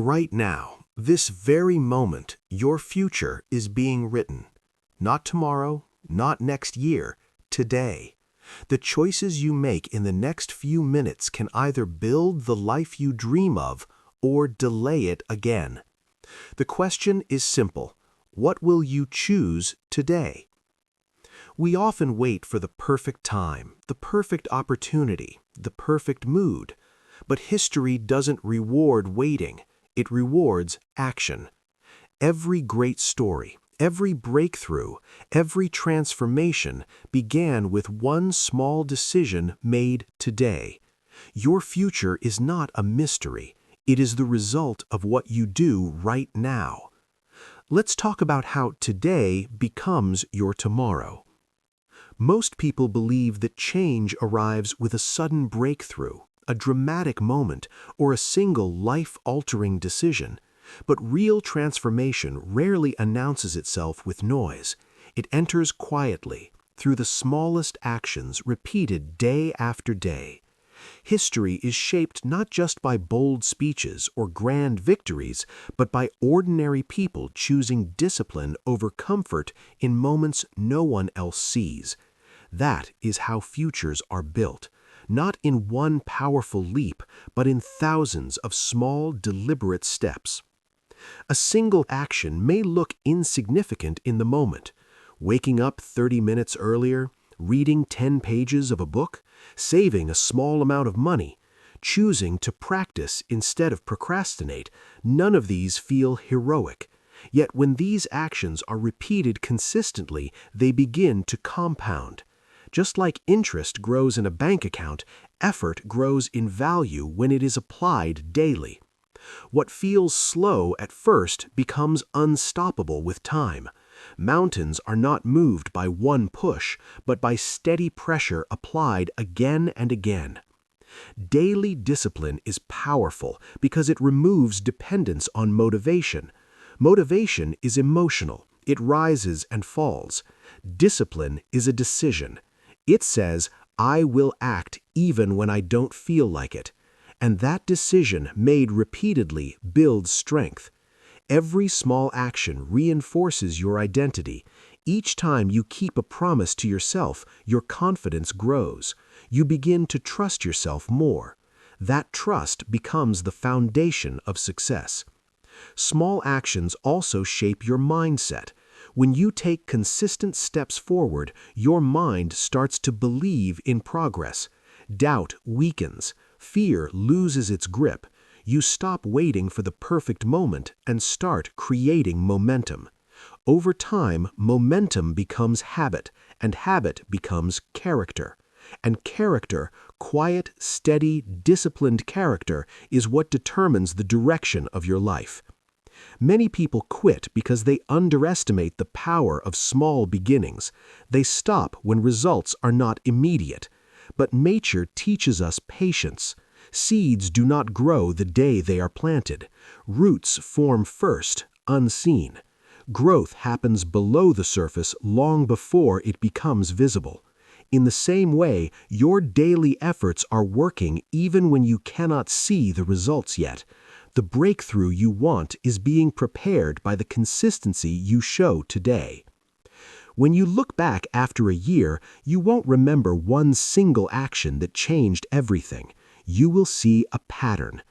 Right now, this very moment, your future is being written. Not tomorrow, not next year, today. The choices you make in the next few minutes can either build the life you dream of or delay it again. The question is simple. What will you choose today? We often wait for the perfect time, the perfect opportunity, the perfect mood. But history doesn't reward waiting. It rewards action. Every great story, every breakthrough, every transformation began with one small decision made today. Your future is not a mystery. It is the result of what you do right now. Let's talk about how today becomes your tomorrow. Most people believe that change arrives with a sudden breakthrough, a dramatic moment, or a single life-altering decision. But real transformation rarely announces itself with noise. It enters quietly, through the smallest actions repeated day after day. History is shaped not just by bold speeches or grand victories, but by ordinary people choosing discipline over comfort in moments no one else sees. That is how futures are built, not in one powerful leap, but in thousands of small, deliberate steps. A single action may look insignificant in the moment. Waking up 30 minutes earlier, reading 10 pages of a book, saving a small amount of money, choosing to practice instead of procrastinate, none of these feel heroic. Yet when these actions are repeated consistently, they begin to compound. Just like interest grows in a bank account, effort grows in value when it is applied daily. What feels slow at first becomes unstoppable with time. Mountains are not moved by one push, but by steady pressure applied again and again. Daily discipline is powerful because it removes dependence on motivation. Motivation is emotional. It rises and falls. Discipline is a decision. It says, I will act even when I don't feel like it. And that decision, made repeatedly, builds strength. Every small action reinforces your identity. Each time you keep a promise to yourself, your confidence grows. You begin to trust yourself more. That trust becomes the foundation of success. Small actions also shape your mindset. When you take consistent steps forward, your mind starts to believe in progress. Doubt weakens. Fear loses its grip. You stop waiting for the perfect moment and start creating momentum. Over time, momentum becomes habit, and habit becomes character. And character, quiet, steady, disciplined character, is what determines the direction of your life. Many people quit because they underestimate the power of small beginnings. They stop when results are not immediate. But nature teaches us patience. Seeds do not grow the day they are planted. Roots form first, unseen. Growth happens below the surface long before it becomes visible. In the same way, your daily efforts are working even when you cannot see the results yet. The breakthrough you want is being prepared by the consistency you show today. When you look back after a year, you won't remember one single action that changed everything. You will see a pattern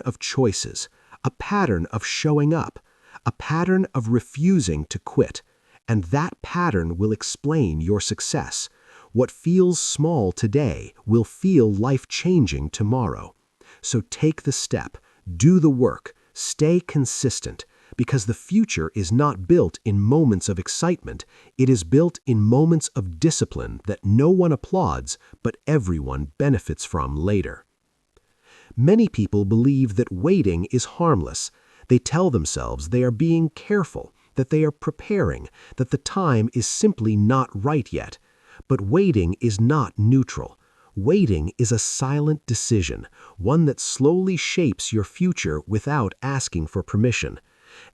of choices, a pattern of showing up, a pattern of refusing to quit. And that pattern will explain your success. What feels small today will feel life-changing tomorrow. So take the step, do the work, stay consistent, because the future is not built in moments of excitement. It is built in moments of discipline that no one applauds, but everyone benefits from later. Many people believe that waiting is harmless. They tell themselves they are being careful, that they are preparing, that the time is simply not right yet. But waiting is not neutral. Waiting is a silent decision, one that slowly shapes your future without asking for permission.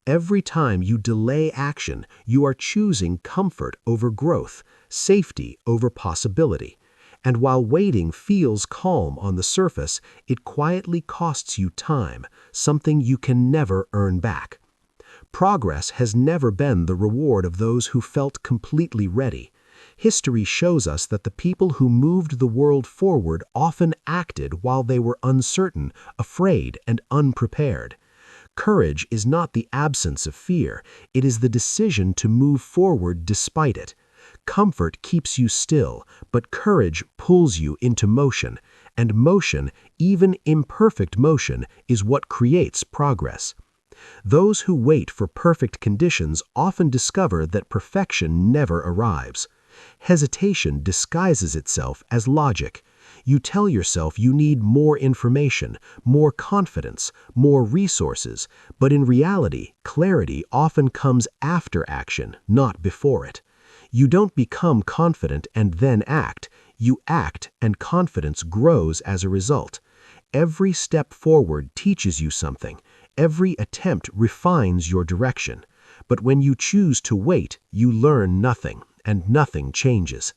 Every time you delay action, you are choosing comfort over growth, safety over possibility. And while waiting feels calm on the surface, it quietly costs you time, something you can never earn back. Progress has never been the reward of those who felt completely ready. History shows us that the people who moved the world forward often acted while they were uncertain, afraid, and unprepared. Courage is not the absence of fear, it is the decision to move forward despite it. Comfort keeps you still, but courage pulls you into motion, and motion, even imperfect motion, is what creates progress. Those who wait for perfect conditions often discover that perfection never arrives. Hesitation disguises itself as logic. You tell yourself you need more information, more confidence, more resources, but in reality, clarity often comes after action, not before it. You don't become confident and then act. You act, and confidence grows as a result. Every step forward teaches you something. Every attempt refines your direction. But when you choose to wait, you learn nothing, and nothing changes.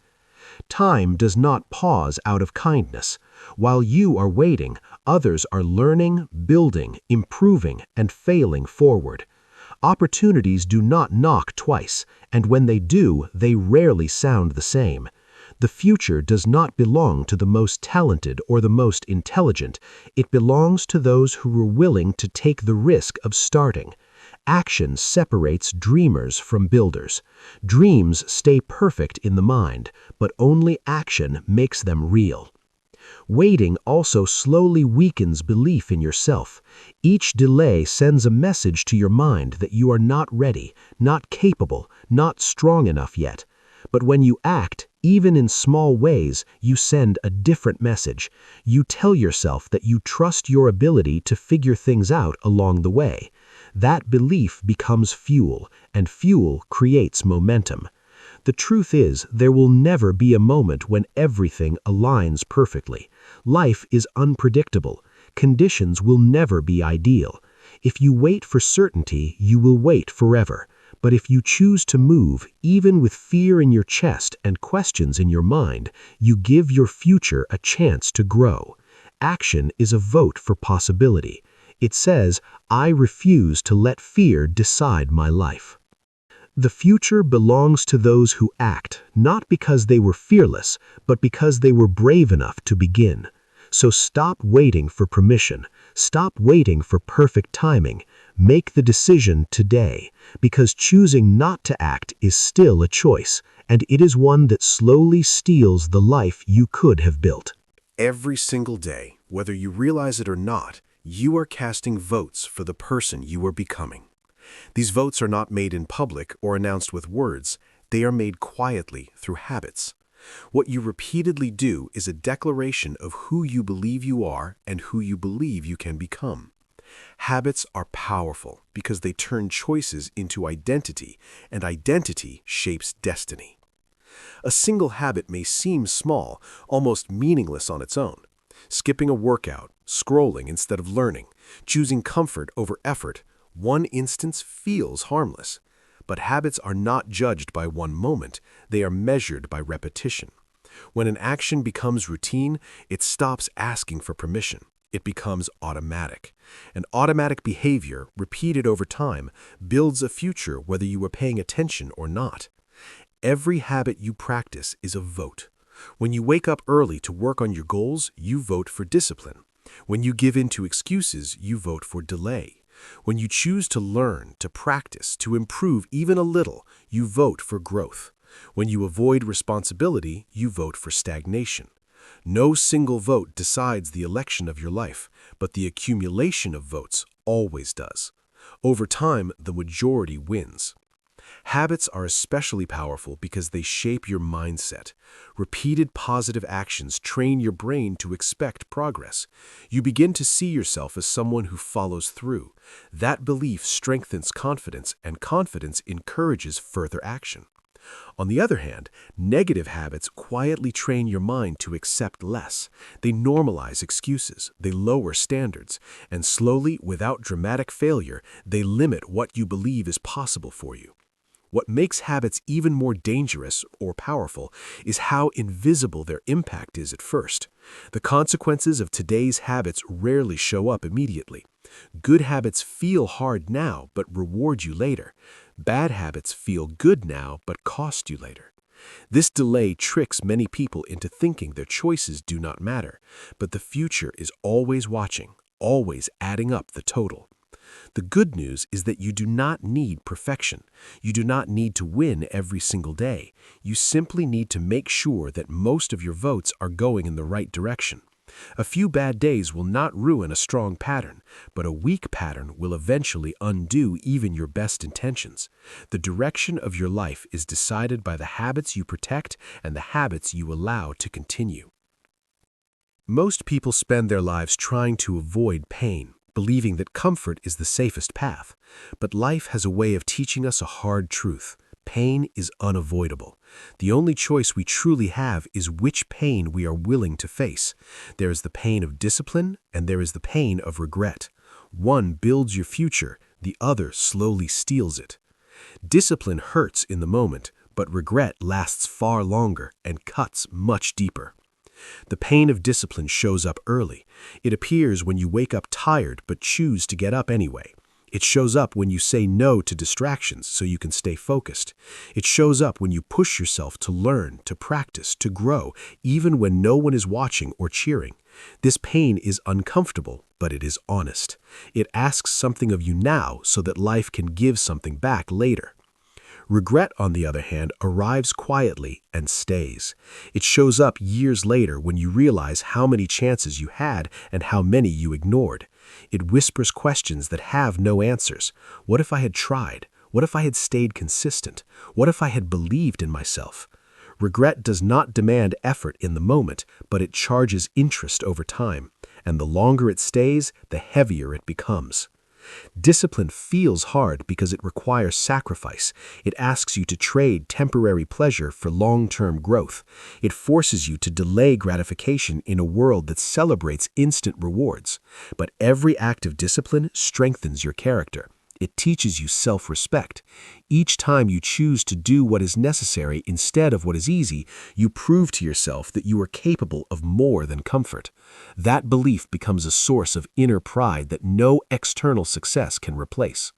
Time does not pause out of kindness. While you are waiting, others are learning, building, improving, and failing forward. Opportunities do not knock twice, and when they do, they rarely sound the same. The future does not belong to the most talented or the most intelligent. It belongs to those who are willing to take the risk of starting. Action separates dreamers from builders. Dreams stay perfect in the mind, but only action makes them real. Waiting also slowly weakens belief in yourself. Each delay sends a message to your mind that you are not ready, not capable, not strong enough yet. But when you act, even in small ways, you send a different message. You tell yourself that you trust your ability to figure things out along the way. That belief becomes fuel, and fuel creates momentum. The truth is, there will never be a moment when everything aligns perfectly. Life is unpredictable. Conditions will never be ideal. If you wait for certainty, you will wait forever. But if you choose to move, even with fear in your chest and questions in your mind, you give your future a chance to grow. Action is a vote for possibility. It says, I refuse to let fear decide my life. The future belongs to those who act, not because they were fearless, but because they were brave enough to begin. So stop waiting for permission. Stop waiting for perfect timing. Make the decision today, because choosing not to act is still a choice, and it is one that slowly steals the life you could have built. Every single day, whether you realize it or not, you are casting votes for the person you are becoming. These votes are not made in public or announced with words. They are made quietly through habits. What you repeatedly do is a declaration of who you believe you are and who you believe you can become. Habits are powerful because they turn choices into identity, and identity shapes destiny. A single habit may seem small, almost meaningless on its own. Skipping a workout, scrolling instead of learning, choosing comfort over effort, one instance feels harmless. But habits are not judged by one moment, they are measured by repetition. When an action becomes routine, it stops asking for permission. It becomes automatic. And automatic behavior, repeated over time, builds a future whether you are paying attention or not. Every habit you practice is a vote. When you wake up early to work on your goals, you vote for discipline. When you give in to excuses, you vote for delay. When you choose to learn, to practice, to improve even a little, you vote for growth. When you avoid responsibility, you vote for stagnation. No single vote decides the election of your life, but the accumulation of votes always does. Over time, the majority wins. Habits are especially powerful because they shape your mindset. Repeated positive actions train your brain to expect progress. You begin to see yourself as someone who follows through. That belief strengthens confidence, and confidence encourages further action. On the other hand, negative habits quietly train your mind to accept less. They normalize excuses, they lower standards, and slowly, without dramatic failure, they limit what you believe is possible for you. What makes habits even more dangerous or powerful is how invisible their impact is at first. The consequences of today's habits rarely show up immediately. Good habits feel hard now but reward you later. Bad habits feel good now but cost you later. This delay tricks many people into thinking their choices do not matter, but the future is always watching, always adding up the total. The good news is that you do not need perfection. You do not need to win every single day. You simply need to make sure that most of your votes are going in the right direction. A few bad days will not ruin a strong pattern, but a weak pattern will eventually undo even your best intentions. The direction of your life is decided by the habits you protect and the habits you allow to continue. Most people spend their lives trying to avoid pain, believing that comfort is the safest path. But life has a way of teaching us a hard truth. Pain is unavoidable. The only choice we truly have is which pain we are willing to face. There is the pain of discipline, and there is the pain of regret. One builds your future, the other slowly steals it. Discipline hurts in the moment, but regret lasts far longer and cuts much deeper. The pain of discipline shows up early. It appears when you wake up tired but choose to get up anyway. It shows up when you say no to distractions so you can stay focused. It shows up when you push yourself to learn, to practice, to grow, even when no one is watching or cheering. This pain is uncomfortable, but it is honest. It asks something of you now so that life can give something back later. Regret, on the other hand, arrives quietly and stays. It shows up years later when you realize how many chances you had and how many you ignored. It whispers questions that have no answers. What if I had tried? What if I had stayed consistent? What if I had believed in myself? Regret does not demand effort in the moment, but it charges interest over time. And the longer it stays, the heavier it becomes. Discipline feels hard because it requires sacrifice. It asks you to trade temporary pleasure for long-term growth. It forces you to delay gratification in a world that celebrates instant rewards. But every act of discipline strengthens your character. It teaches you self-respect. Each time you choose to do what is necessary instead of what is easy, you prove to yourself that you are capable of more than comfort. That belief becomes a source of inner pride that no external success can replace.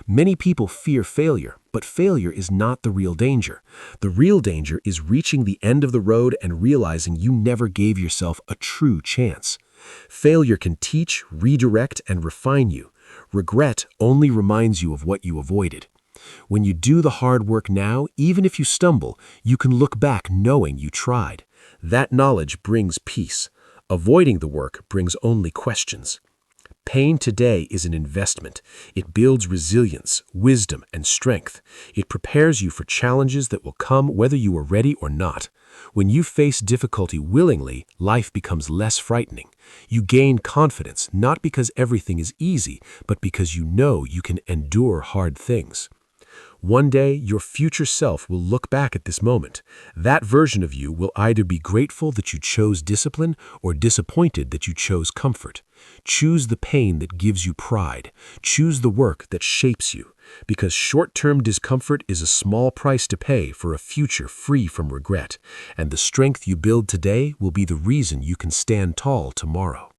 Many people fear failure, but failure is not the real danger. The real danger is reaching the end of the road and realizing you never gave yourself a true chance. Failure can teach, redirect, and refine you. Regret only reminds you of what you avoided. When you do the hard work now, even if you stumble, you can look back knowing you tried. That knowledge brings peace. Avoiding the work brings only questions. Pain today is an investment. It builds resilience, wisdom, and strength. It prepares you for challenges that will come whether you are ready or not. When you face difficulty willingly, life becomes less frightening. You gain confidence not because everything is easy, but because you know you can endure hard things. One day, your future self will look back at this moment. That version of you will either be grateful that you chose discipline or disappointed that you chose comfort. Choose the pain that gives you pride. Choose the work that shapes you. Because short-term discomfort is a small price to pay for a future free from regret. And the strength you build today will be the reason you can stand tall tomorrow.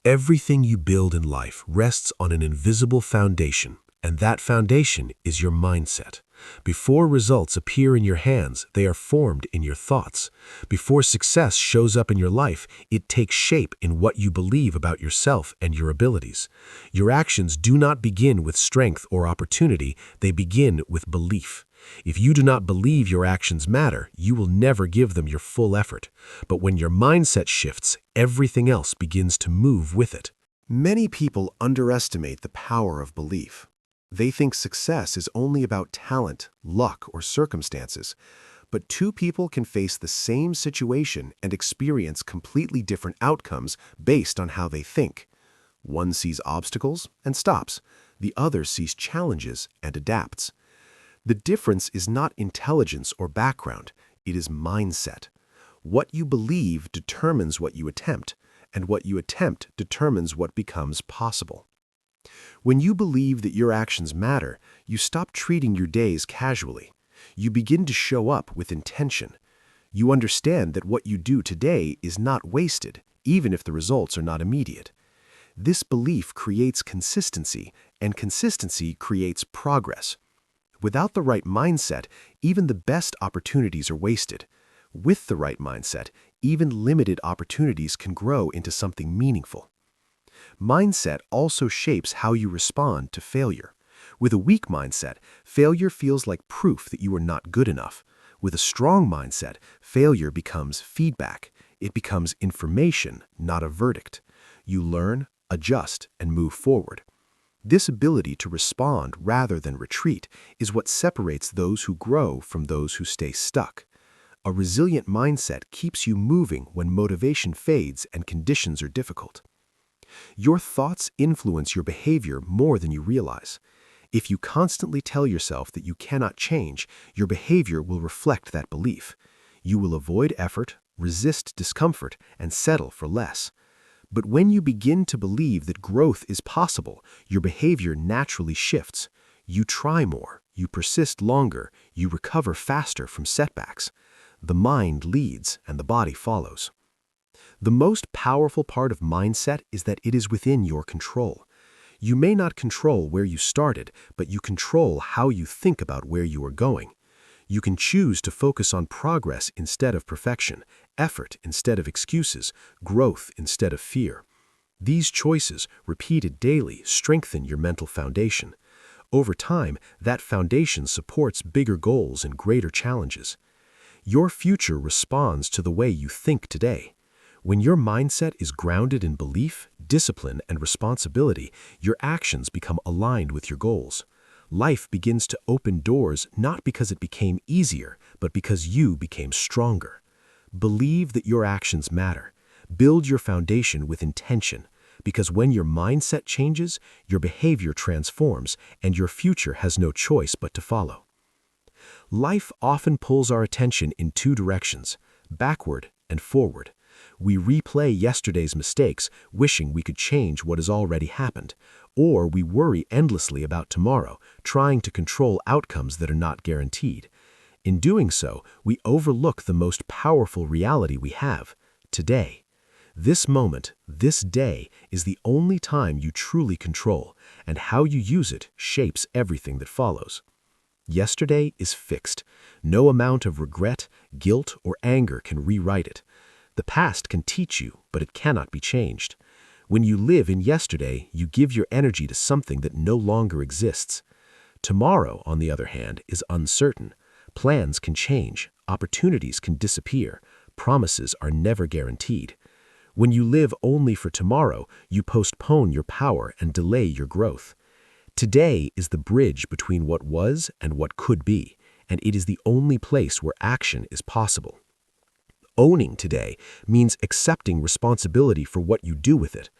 Everything you build in life rests on an invisible foundation. And that foundation is your mindset. Before results appear in your hands, they are formed in your thoughts. Before success shows up in your life, it takes shape in what you believe about yourself and your abilities. Your actions do not begin with strength or opportunity, they begin with belief. If you do not believe your actions matter, you will never give them your full effort. But when your mindset shifts, everything else begins to move with it. Many people underestimate the power of belief. They think success is only about talent, luck, or circumstances. But two people can face the same situation and experience completely different outcomes based on how they think. One sees obstacles and stops. The other sees challenges and adapts. The difference is not intelligence or background. It is mindset. What you believe determines what you attempt, and what you attempt determines what becomes possible. When you believe that your actions matter, you stop treating your days casually. You begin to show up with intention. You understand that what you do today is not wasted, even if the results are not immediate. This belief creates consistency, and consistency creates progress. Without the right mindset, even the best opportunities are wasted. With the right mindset, even limited opportunities can grow into something meaningful. Mindset also shapes how you respond to failure. With a weak mindset, failure feels like proof that you are not good enough. With a strong mindset, failure becomes feedback. It becomes information, not a verdict. You learn, adjust, and move forward. This ability to respond rather than retreat is what separates those who grow from those who stay stuck. A resilient mindset keeps you moving when motivation fades and conditions are difficult. Your thoughts influence your behavior more than you realize. If you constantly tell yourself that you cannot change, your behavior will reflect that belief. You will avoid effort, resist discomfort, and settle for less. But when you begin to believe that growth is possible, your behavior naturally shifts. You try more, you persist longer, you recover faster from setbacks. The mind leads and the body follows. The most powerful part of mindset is that it is within your control. You may not control where you started, but you control how you think about where you are going. You can choose to focus on progress instead of perfection, effort instead of excuses, growth instead of fear. These choices, repeated daily, strengthen your mental foundation. Over time, that foundation supports bigger goals and greater challenges. Your future responds to the way you think today. When your mindset is grounded in belief, discipline, and responsibility, your actions become aligned with your goals. Life begins to open doors not because it became easier, but because you became stronger. Believe that your actions matter. Build your foundation with intention, because when your mindset changes, your behavior transforms, and your future has no choice but to follow. Life often pulls our attention in two directions, backward and forward. We replay yesterday's mistakes, wishing we could change what has already happened, or we worry endlessly about tomorrow, trying to control outcomes that are not guaranteed. In doing so, we overlook the most powerful reality we have, today. This moment, this day, is the only time you truly control, and how you use it shapes everything that follows. Yesterday is fixed. No amount of regret, guilt, or anger can rewrite it. The past can teach you, but it cannot be changed. When you live in yesterday, you give your energy to something that no longer exists. Tomorrow, on the other hand, is uncertain. Plans can change, opportunities can disappear, promises are never guaranteed. When you live only for tomorrow, you postpone your power and delay your growth. Today is the bridge between what was and what could be, and it is the only place where action is possible. Owning today means accepting responsibility for what you do with it.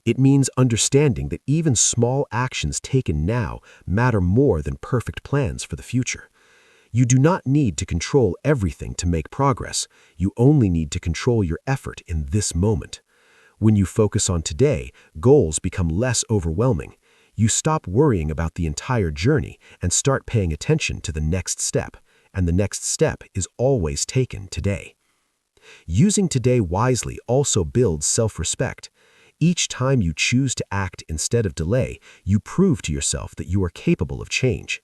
It means understanding that even small actions taken now matter more than perfect plans for the future. You do not need to control everything to make progress. You only need to control your effort in this moment. When you focus on today, goals become less overwhelming. You stop worrying about the entire journey and start paying attention to the next step, and the next step is always taken today. Using today wisely also builds self-respect. Each time you choose to act instead of delay, you prove to yourself that you are capable of change.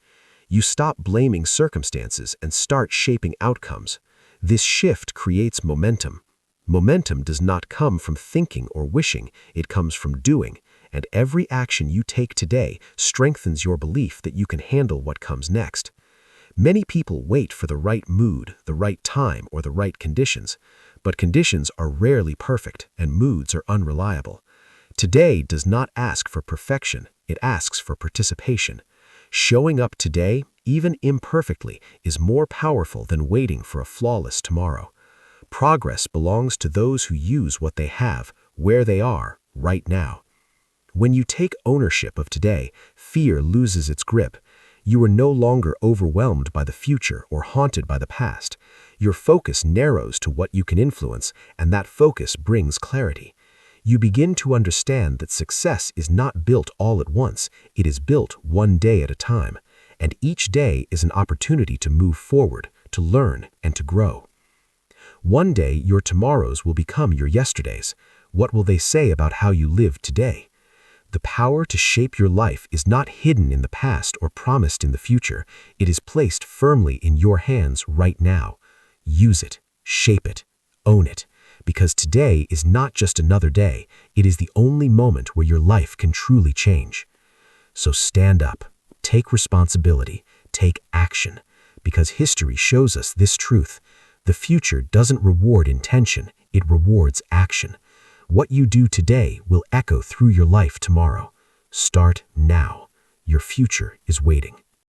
You stop blaming circumstances and start shaping outcomes. This shift creates momentum. Momentum does not come from thinking or wishing, it comes from doing, and every action you take today strengthens your belief that you can handle what comes next. Many people wait for the right mood, the right time, or the right conditions, but conditions are rarely perfect and moods are unreliable. Today does not ask for perfection, it asks for participation. Showing up today, even imperfectly, is more powerful than waiting for a flawless tomorrow. Progress belongs to those who use what they have, where they are, right now. When you take ownership of today, fear loses its grip. You are no longer overwhelmed by the future or haunted by the past. Your focus narrows to what you can influence, and that focus brings clarity. You begin to understand that success is not built all at once, it is built one day at a time, and each day is an opportunity to move forward, to learn, and to grow. One day, your tomorrows will become your yesterdays. What will they say about how you live today? The power to shape your life is not hidden in the past or promised in the future. It is placed firmly in your hands right now. Use it, shape it, own it, because today is not just another day. It is the only moment where your life can truly change. So stand up, take responsibility, take action, because history shows us this truth. The future doesn't reward intention, it rewards action. What you do today will echo through your life tomorrow. Start now. Your future is waiting.